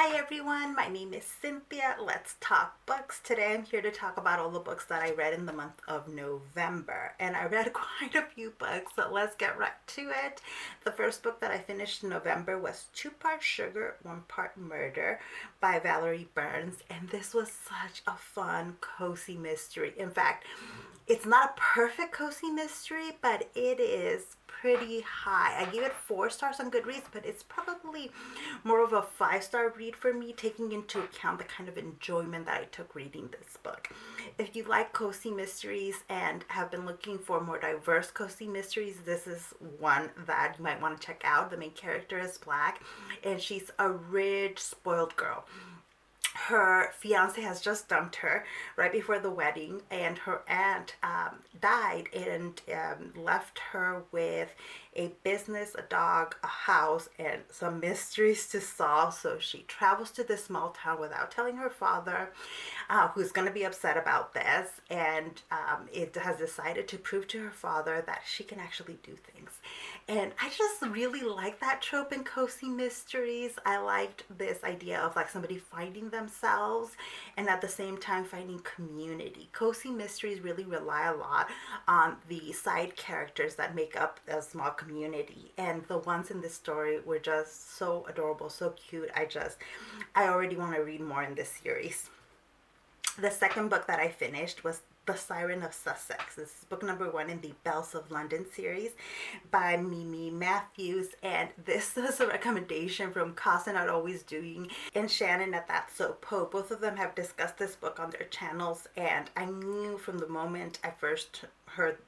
Hi everyone, my name is Cynthia. Let's talk books. Today I'm here to talk about all the books that I read in the month of November. And I read quite a few books, so let's get right to it. The first book that I finished in November was Two Part Sugar, One Part Murder by Valerie Burns. And this was such a fun, cozy mystery. In fact, it's not a perfect cozy mystery, but it is pretty high. I gave it 4 stars on Goodreads, but it's probably more of a 5-star read for me, taking into account the kind of enjoyment that I took reading this book. If you like cozy mysteries and have been looking for more diverse cozy mysteries, this is one that you might want to check out. The main character is Black, and she's a rich, spoiled girl. Her fiance has just dumped her right before the wedding, and her aunt died and left her with a business, a dog, a house, and some mysteries to solve. So she travels to this small town without telling her father, who's going to be upset about this, and it has decided to prove to her father that she can actually do things. And I just really like that trope in cozy mysteries. I liked this idea of like somebody finding themselves and at the same time finding community. Cozy mysteries really rely a lot on the side characters that make up a small community, and the ones in this story were just so adorable, so cute. I already want to read more in this series. The second book that I finished was The Siren of Sussex. This is book number 1 in the Bells of London series by Mimi Matthews, and this is a recommendation from Cause Not Always Doing and Shannon at That So Po. Both of them have discussed this book on their channels, and I knew from the moment I first heard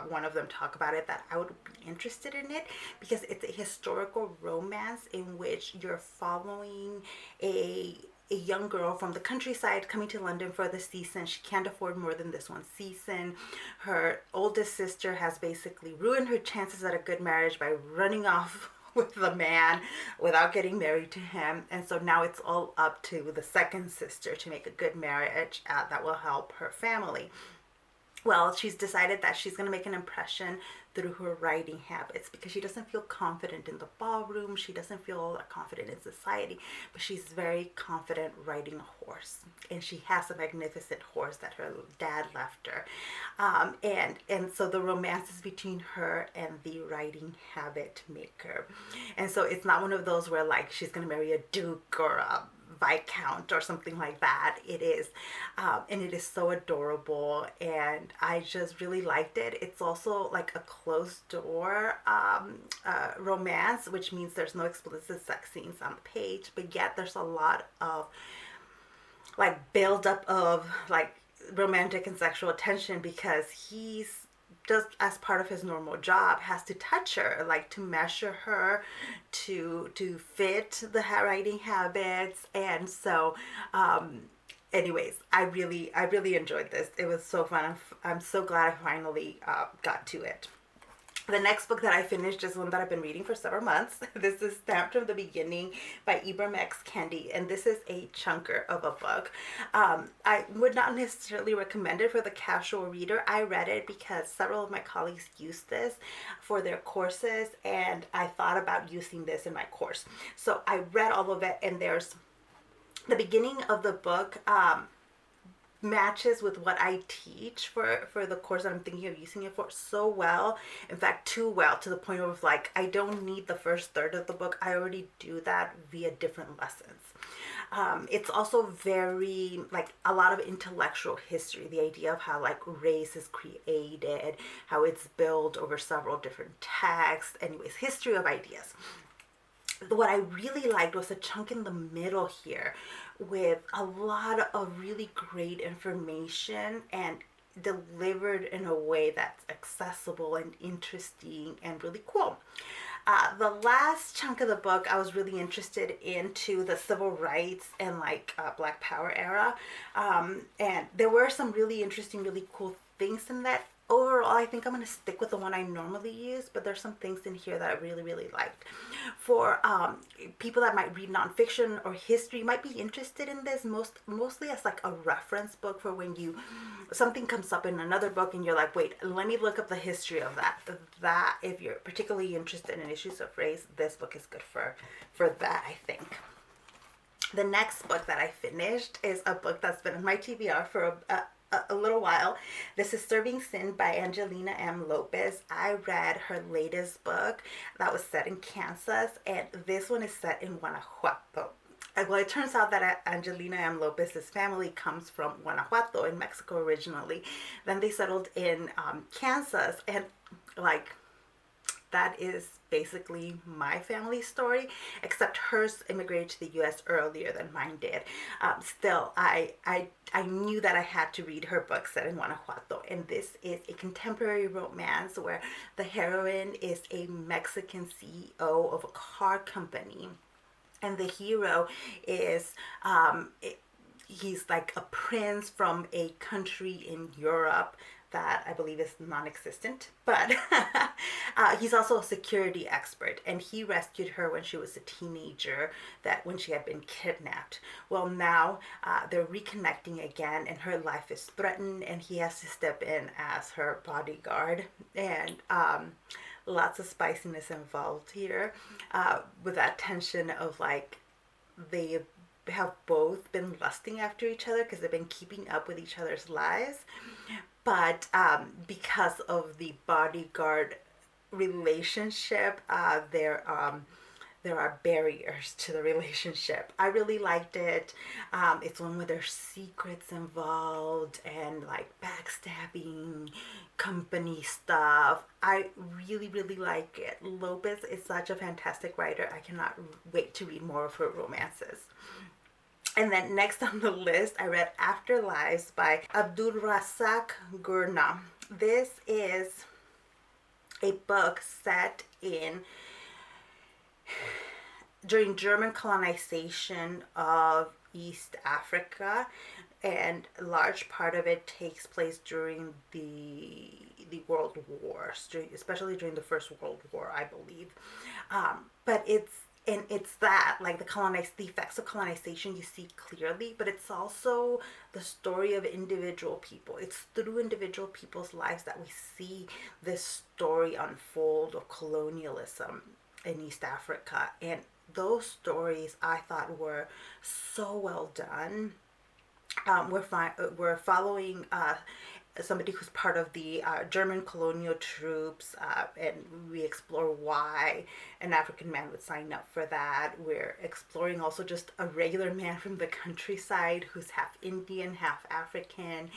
one of them talk about it that I would be interested in it, because it's a historical romance in which you're following a young girl from the countryside coming to London for the season. She can't afford more than this one season. Her oldest sister has basically ruined her chances at a good marriage by running off with the man without getting married to him, and so now it's all up to the second sister to make a good marriage that will help her family. Well, she's decided that she's going to make an impression through her writing habits, because she doesn't feel confident in the ballroom. She doesn't feel all that confident in society, but she's very confident riding a horse. And she has a magnificent horse that her dad left her. And so the romance is between her and the writing habit maker. And so it's not one of those where like she's going to marry a duke or a Viscount or something like that. It is and it is so adorable, and I just really liked it. It's also like a closed door romance, which means there's no explicit sex scenes on the page, but yet there's a lot of like build up of like romantic and sexual tension, because he's just as part of his normal job has to touch her, like to measure her, to fit the writing habits. And so anyways, I really enjoyed this. It was so fun. I'm so glad I finally got to it. The next book that I finished is one that I've been reading for several months. This is Stamped from the Beginning by Ibam X Kendi, and this is a chunker of a book. I would not necessarily recommend it for the casual reader. I read it because several of my colleagues used this for their courses, and I thought about using this in my course. So I read all of it, and there's the beginning of the book matches with what I teach for the course that I'm thinking of using it for so well. In fact, too well, to the point of like I don't need the first third of the book. I already do that via different lessons. It's also very like a lot of intellectual history, the idea of how like race is created, how it's built over several different texts. Anyways, history of ideas. What I really liked was a chunk in the middle here with a lot of really great information and delivered in a way that's accessible and interesting and really cool. The last chunk of the book, I was really interested into the civil rights and like Black Power era, and there were some really interesting, really cool things in that. Overall, I think I'm going to stick with the one I normally use, but there's some things in here that I really liked. For people that might read nonfiction or history, might be interested in this mostly as like a reference book for when something comes up in another book and you're like, wait, let me look up the history of that. If you're particularly interested in issues of race, this book is good for that, I think. The next book that I finished is a book that's been in my TBR for a little while. This is Serving Sin by Angelina M. Lopez. I read her latest book that was set in Kansas, and this one is set in Guanajuato. Well, it turns out that Angelina M. Lopez's family comes from Guanajuato in Mexico originally. Then they settled in Kansas, and like that is basically my family's story, except hers immigrated to the U.S. earlier than mine did. Still, I knew that I had to read her book set in Guanajuato, and this is a contemporary romance where the heroine is a Mexican CEO of a car company, and the hero is he's like a prince from a country in Europe that I believe is non-existent, but he's also a security expert, and he rescued her when she was a teenager, that when she had been kidnapped. Well, now they're reconnecting again, and her life is threatened, and he has to step in as her bodyguard, and lots of spiciness involved here, with that tension of like they have both been lusting after each other because they've been keeping up with each other's lives. But because of the bodyguard relationship, there are barriers to the relationship. I really liked it. It's one where there's secrets involved and like backstabbing, company stuff. I really, really like it. Lopez is such a fantastic writer. I cannot wait to read more of her romances. And then next on the list, I read Afterlives by Abdulrazak Gurnah. This is a book set during German colonization of East Africa, and a large part of it takes place during the World Wars, especially during the First World War, I believe. But it's that, like the effects of colonization you see clearly, but it's also the story of individual people. It's through individual people's lives that we see this story unfold of colonialism in East Africa. And those stories I thought were so well done. We're following somebody who's part of the German colonial troops, and we explore why an African man would sign up for that. We're exploring also just a regular man from the countryside who's half Indian, half African,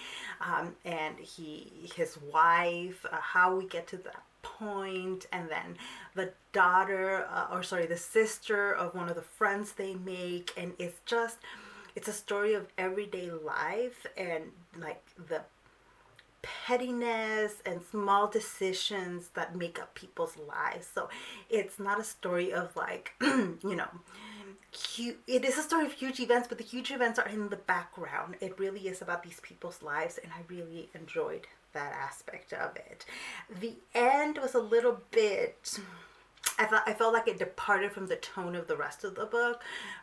and his wife, how we get to that point, and then the the sister of one of the friends they make, and it's a story of everyday life and like the pettiness and small decisions that make up people's lives. So it's not a story of like it is a story of huge events, but the huge events are in the background. It really is about these people's lives, and I really enjoyed that aspect of it. The end was a little bit, I felt like it departed from the tone of the rest of the book,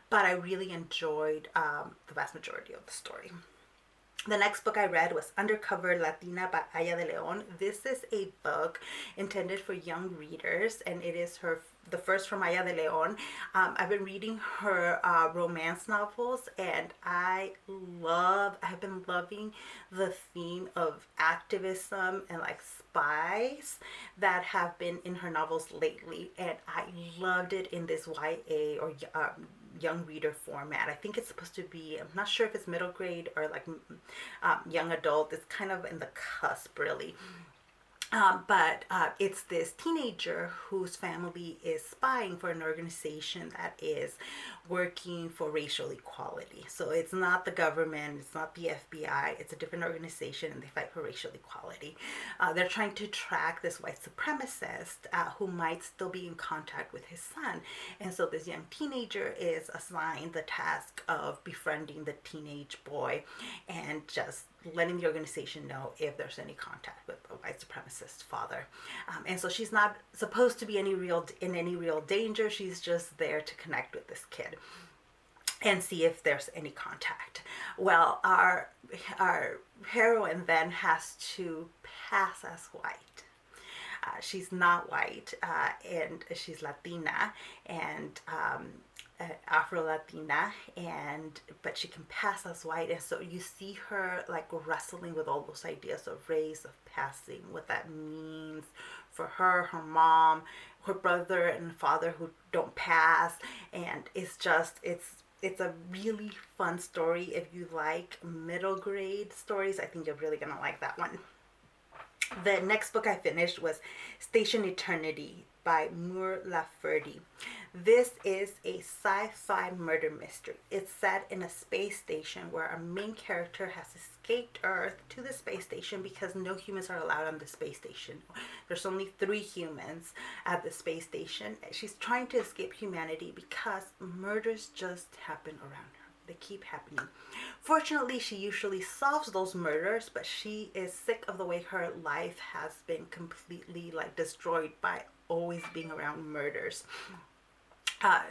but I really enjoyed the vast majority of the story. The next book I read was Undercover Latina by Aya de Leon. This is a book intended for young readers, and it is the first from Aya de Leon. I've been reading her romance novels, and I have been loving the theme of activism and like spies that have been in her novels lately, and I loved it in this YA or young reader format. I think it's supposed to be, I'm not sure if it's middle grade or like young adult. It's kind of in the cusp, really. But it's this teenager whose family is spying for an organization that is working for racial equality. So it's not the government, it's not the FBI, it's a different organization, and they fight for racial equality. They're trying to track this white supremacist who might still be in contact with his son. And so this young teenager is assigned the task of befriending the teenage boy and just letting the organization know if there's any contact with a white supremacist father. And so she's not supposed to be in any real danger. She's just there to connect with this kid and see if there's any contact. Well, our heroine then has to pass as white. She's not white, and she's Latina, and Afro-Latina, and but she can pass as white, and so you see her like wrestling with all those ideas of race, of passing, what that means for her, her mom, her brother and father who don't pass, and it's a really fun story. If you like middle grade stories, I think you're really gonna like that one. The next book I finished was Station Eternity by Lafferty. This is a sci-fi murder mystery. It's set in a space station where our main character has escaped Earth to the space station because no humans are allowed on the space station. There's only 3 humans at the space station. She's trying to escape humanity because murders just happen around her. They keep happening. Fortunately, she usually solves those murders, but she is sick of the way her life has been completely like destroyed by always being around murders. Uh,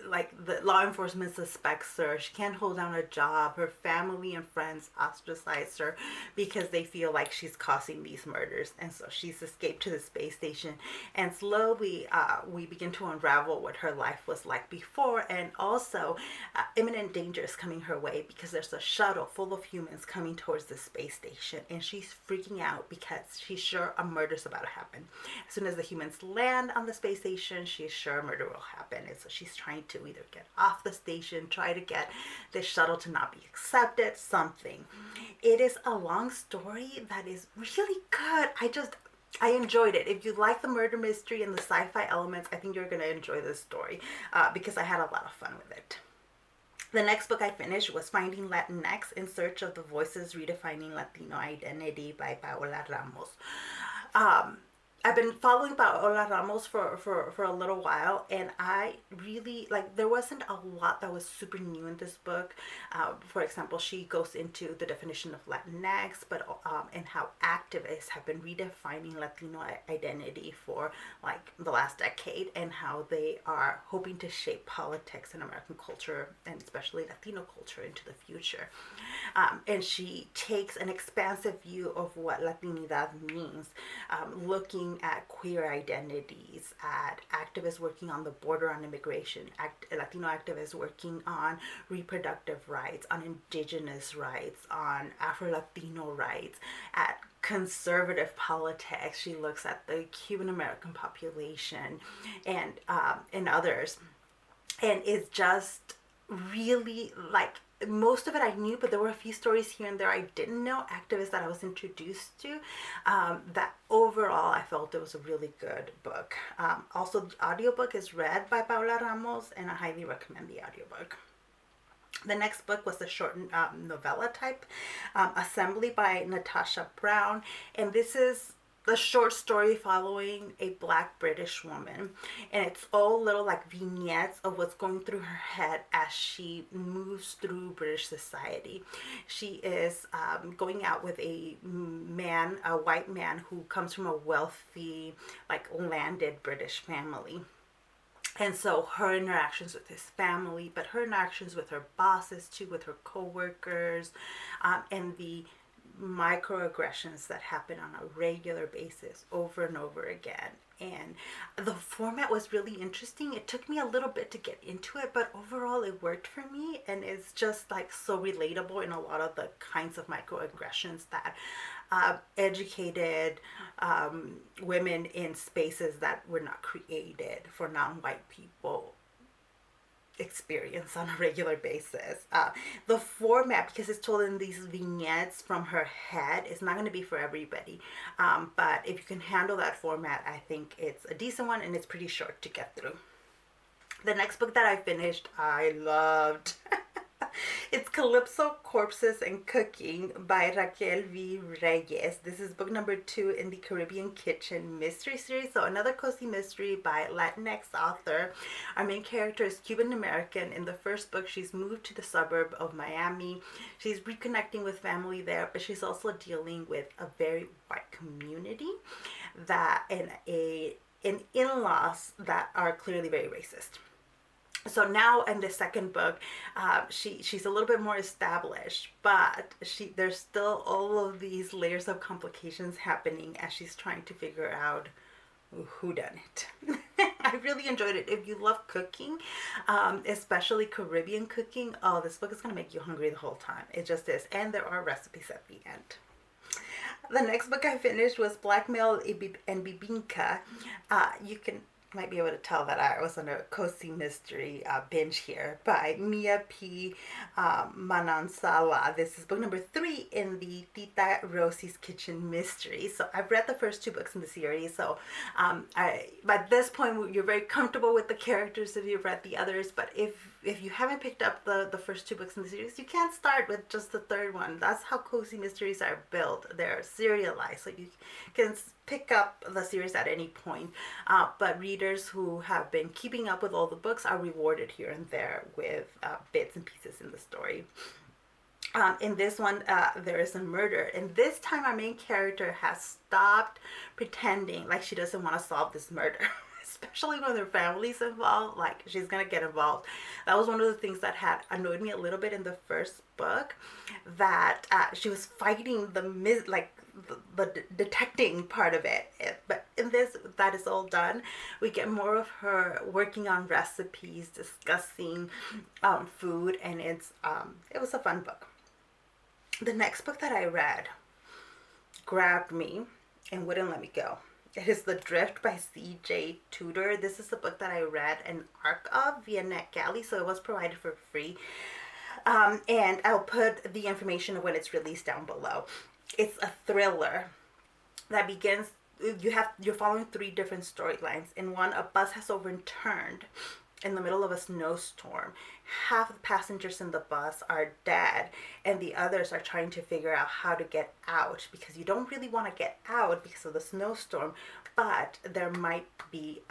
like the law enforcement suspects her. She can't hold down a job. Her family and friends ostracize her because they feel like she's causing these murders, and so she's escaped to the space station. And slowly we begin to unravel what her life was like before, and also imminent danger is coming her way because there's a shuttle full of humans coming towards the space station, and she's freaking out because she's sure a murder's about to happen. As soon as the humans land on the space station, she's sure a murder will happen, and so she's trying to either get off the station, try to get the shuttle to not be accepted, something. It is a long story that is really good. I enjoyed it. If you like the murder mystery and the sci-fi elements, I think you're going to enjoy this story because I had a lot of fun with it. The next book I finished was Finding Latinx: In Search of the Voices Redefining Latino Identity by Paola Ramos. I've been following Paola Ramos for a little while, and I really like, there wasn't a lot that was super new in this book. For example, she goes into the definition of Latinx, but and how activists have been redefining Latino identity for like the last decade, and how they are hoping to shape politics and American culture, and especially Latino culture, into the future. And she takes an expansive view of what Latinidad means, looking at queer identities, at activists working on the border on immigration, Latino activists working on reproductive rights, on indigenous rights, on Afro-Latino rights, at conservative politics. She looks at the Cuban American population and others, and it's just really like, most of it I knew, but there were a few stories here and there I didn't know, activists that I was introduced to, that overall I felt it was a really good book. Also, the audiobook is read by Paola Ramos, and I highly recommend the audiobook. The next book was a short novella type, Assembly by Natasha Brown, and this is the short story following a Black British woman, and it's all little like vignettes of what's going through her head as she moves through British society. She is going out with a white man who comes from a wealthy, like landed British family. And so her interactions with his family, but her interactions with her bosses too, with her co-workers, and the microaggressions that happen on a regular basis over and over again. And the format was really interesting. It took me a little bit to get into it, but overall it worked for me, and it's just like so relatable in a lot of the kinds of microaggressions that educated women in spaces that were not created for non-white people experience on a regular basis. The format, because it's told in these vignettes from her head, is not going to be for everybody, but if you can handle that format, I think it's a decent one, and it's pretty short to get through. The next book that I finished, I loved. It's Calypso, Corpses, and Cooking by Raquel V. Reyes. This is book number 2 in the Caribbean Kitchen mystery series. So another cozy mystery by Latinx author. Our main character is Cuban American. In the first book, she's moved to the suburb of Miami. She's reconnecting with family there, but she's also dealing with a very white community that and in-laws that are clearly very racist. So now in the second book, she's a little bit more established, but there's still all of these layers of complications happening as she's trying to figure out whodunit. I really enjoyed it. If you love cooking, especially Caribbean cooking, oh, this book is going to make you hungry the whole time. It just is. And there are recipes at the end. The next book I finished was Blackmail and Bibinka. You might be able to tell that I was on a cozy mystery binge here by Mia P. Manansala. This is book number 3 in the Tita Rosie's Kitchen mystery. So I've read the first 2 books in the series. So by this point, you're very comfortable with the characters if you've read the others. But if you haven't picked up the first 2 books in the series, you can't start with just the third one. That's how cozy mysteries are built. They're serialized, so you can pick up the series at any point. But readers who have been keeping up with all the books are rewarded here and there with bits and pieces in the story. In this one, there is a murder, and this time our main character has stopped pretending like she doesn't want to solve this murder. Especially when their family's involved, like she's gonna get involved. That was one of the things that had annoyed me a little bit in the first book, that she was fighting the detecting part of it. But in this, that is all done. We get more of her working on recipes, discussing food, and it was a fun book. The next book that I read grabbed me and wouldn't let me go. It is The Drift by C.J. Tudor. This is the book that I read an arc of via NetGalley, so it was provided for free. And I'll put the information of when it's released down below. It's a thriller that begins, you're following 3 different storylines. In one, a bus has overturned in the middle of a snowstorm. Half of the passengers in the bus are dead, and the others are trying to figure out how to get out, because you don't really want to get out because of the snowstorm, but there might be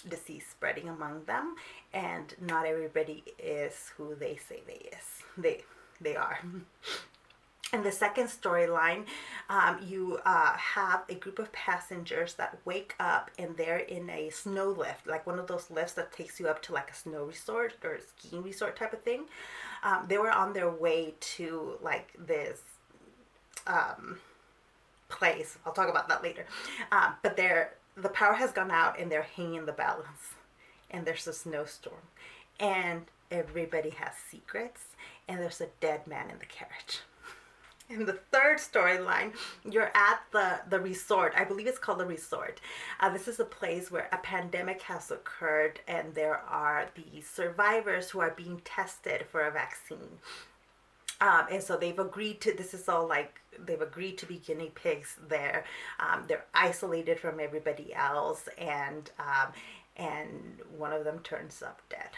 disease spreading among them, and not everybody is who they say they are. In the second storyline, you have a group of passengers that wake up and they're in a snow lift, like one of those lifts that takes you up to like a snow resort or a skiing resort type of thing. They were on their way to like this place. I'll talk about that later. But the power has gone out and they're hanging in the balance, and there's a snowstorm, and everybody has secrets, and there's a dead man in the carriage. In the third storyline, you're at the resort. I believe it's called the resort. This is a place where a pandemic has occurred, and there are the survivors who are being tested for a vaccine. And so they've agreed to, this is all like, they've agreed to be guinea pigs there. They're isolated from everybody else, and one of them turns up dead.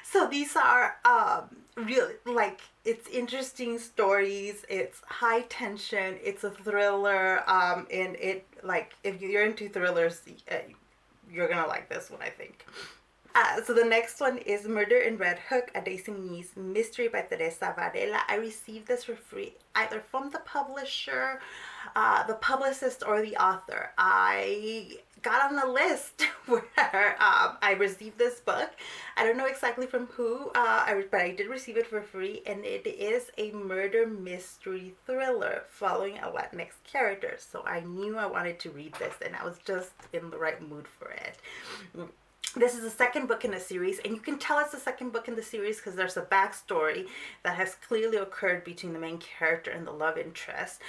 So these are really, like, it's interesting stories. It's high tension. It's a thriller. And it, like, if you're into thrillers, you're gonna like this one, I think. So the next one is Murder in Red Hook, a Daisy Muniz mystery by Theresa Varela. I received this for free, either from the publisher, the publicist, or the author. I got on a list where I received this book. I don't know exactly from who, but I did receive it for free, and it is a murder mystery thriller following a Latinx character. So I knew I wanted to read this, and I was just in the right mood for it. This is the second book in a series, and you can tell it's the second book in the series because there's a backstory that has clearly occurred between the main character and the love interest,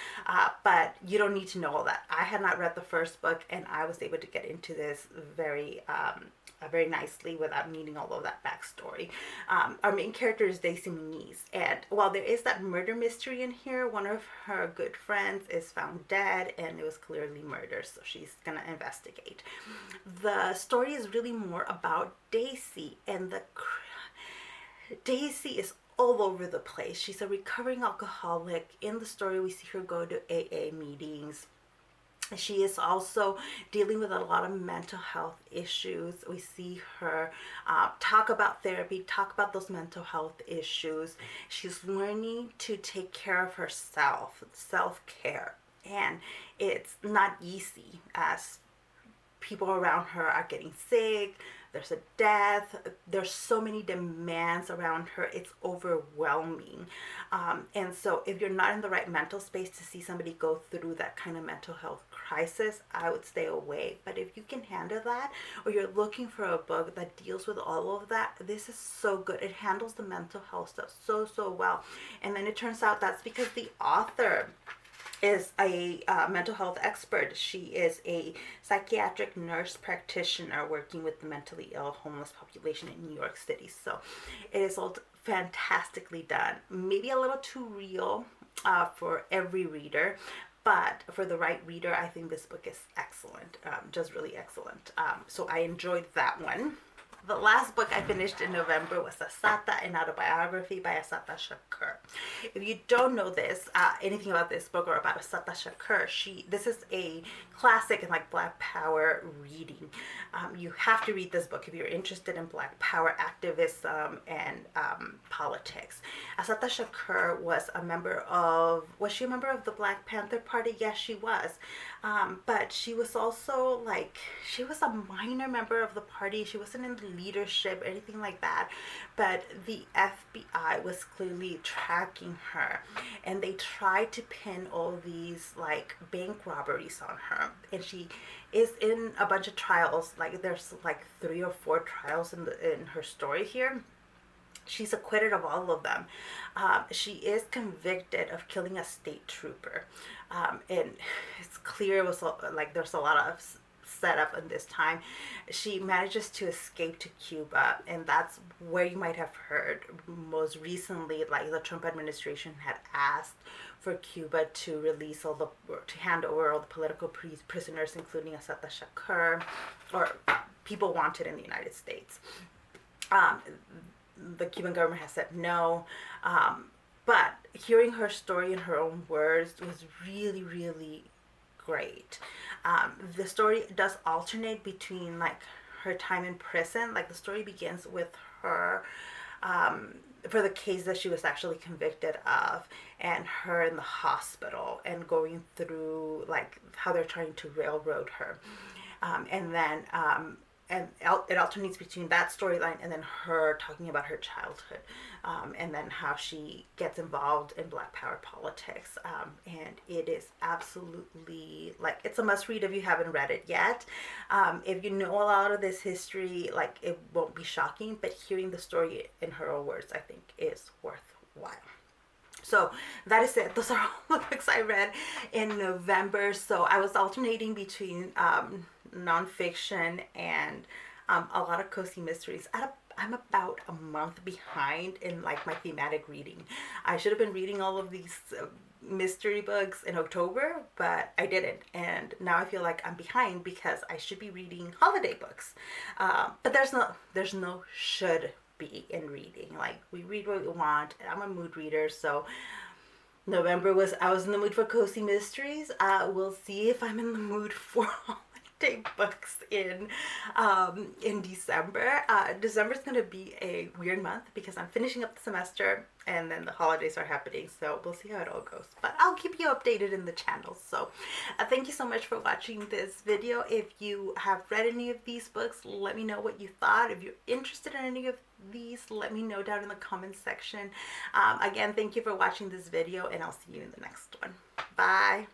but you don't need to know all that. I had not read the first book, and I was able to get into this very nicely without needing all of that backstory. Our main character is Daisy Muniz, and while there is that murder mystery in here, one of her good friends is found dead, and it was clearly murder, so she's gonna investigate. The story is really more about Daisy, and Daisy is all over the place. She's a recovering alcoholic. In the story, we see her go to AA meetings. She is also dealing with a lot of mental health issues. We see her talk about therapy, talk about those mental health issues. She's learning to take care of herself, self-care. And it's not easy as people around her are getting sick. There's a death. There's so many demands around her. It's overwhelming. And so if you're not in the right mental space to see somebody go through that kind of mental health crisis, crisis, I would stay away. But if you can handle that, or you're looking for a book that deals with all of that, this is so good. It handles the mental health stuff so well. And then it turns out that's because the author is a mental health expert. She is a psychiatric nurse practitioner working with the mentally ill homeless population in New York City. So it is all fantastically done. Maybe a little too real for every reader, but for the right reader, I think this book is excellent, just really excellent. So I enjoyed that one. The last book I finished in November was Assata and Autobiography by Assata Shakur. If you don't know this, anything about this book or about Assata Shakur, this is a classic and like Black Power reading. You have to read this book if you're interested in Black Power activism and politics. Assata Shakur was she a member of the Black Panther Party? Yes, she was. But she was also she was a minor member of the party. She wasn't in the leadership, anything like that. But the FBI was clearly tracking her, and they tried to pin all these like bank robberies on her. And she is in a bunch of trials. Like there's like 3 or 4 trials in her story here. She's acquitted of all of them. She is convicted of killing a state trooper. And it's clear it was like there's a lot of setup in this time. She manages to escape to Cuba, and that's where you might have heard most recently, like the Trump administration had asked for Cuba to release to hand over all the political prisoners, including Assata Shakur, or people wanted in the United States. The Cuban government has said no, but hearing her story in her own words was really, really great. The story does alternate between like her time in prison. Like the story begins with her for the case that she was actually convicted of, and her in the hospital and going through like how they're trying to railroad her, and then it alternates between that storyline and then her talking about her childhood, and then how she gets involved in Black Power politics. And it is absolutely it's a must read if you haven't read it yet. If you know a lot of this history, it won't be shocking, but hearing the story in her own words, I think, is worthwhile. So that is it. Those are all the books I read in November. So I was alternating between nonfiction and a lot of cozy mysteries. I'm about a month behind in my thematic reading. I should have been reading all of these mystery books in October, but I didn't, and now I feel like I'm behind because I should be reading holiday books. But there's no should be in reading. We read what we want, and I'm a mood reader, so November I was in the mood for cozy mysteries. We'll see if I'm in the mood for books in December. December is going to be a weird month because I'm finishing up the semester and then the holidays are happening, so we'll see how it all goes, but I'll keep you updated in the channel. So thank you so much for watching this video. If you have read any of these books, let me know what you thought. If you're interested in any of these, let me know down in the comments section. Again, thank you for watching this video, and I'll see you in the next one. Bye.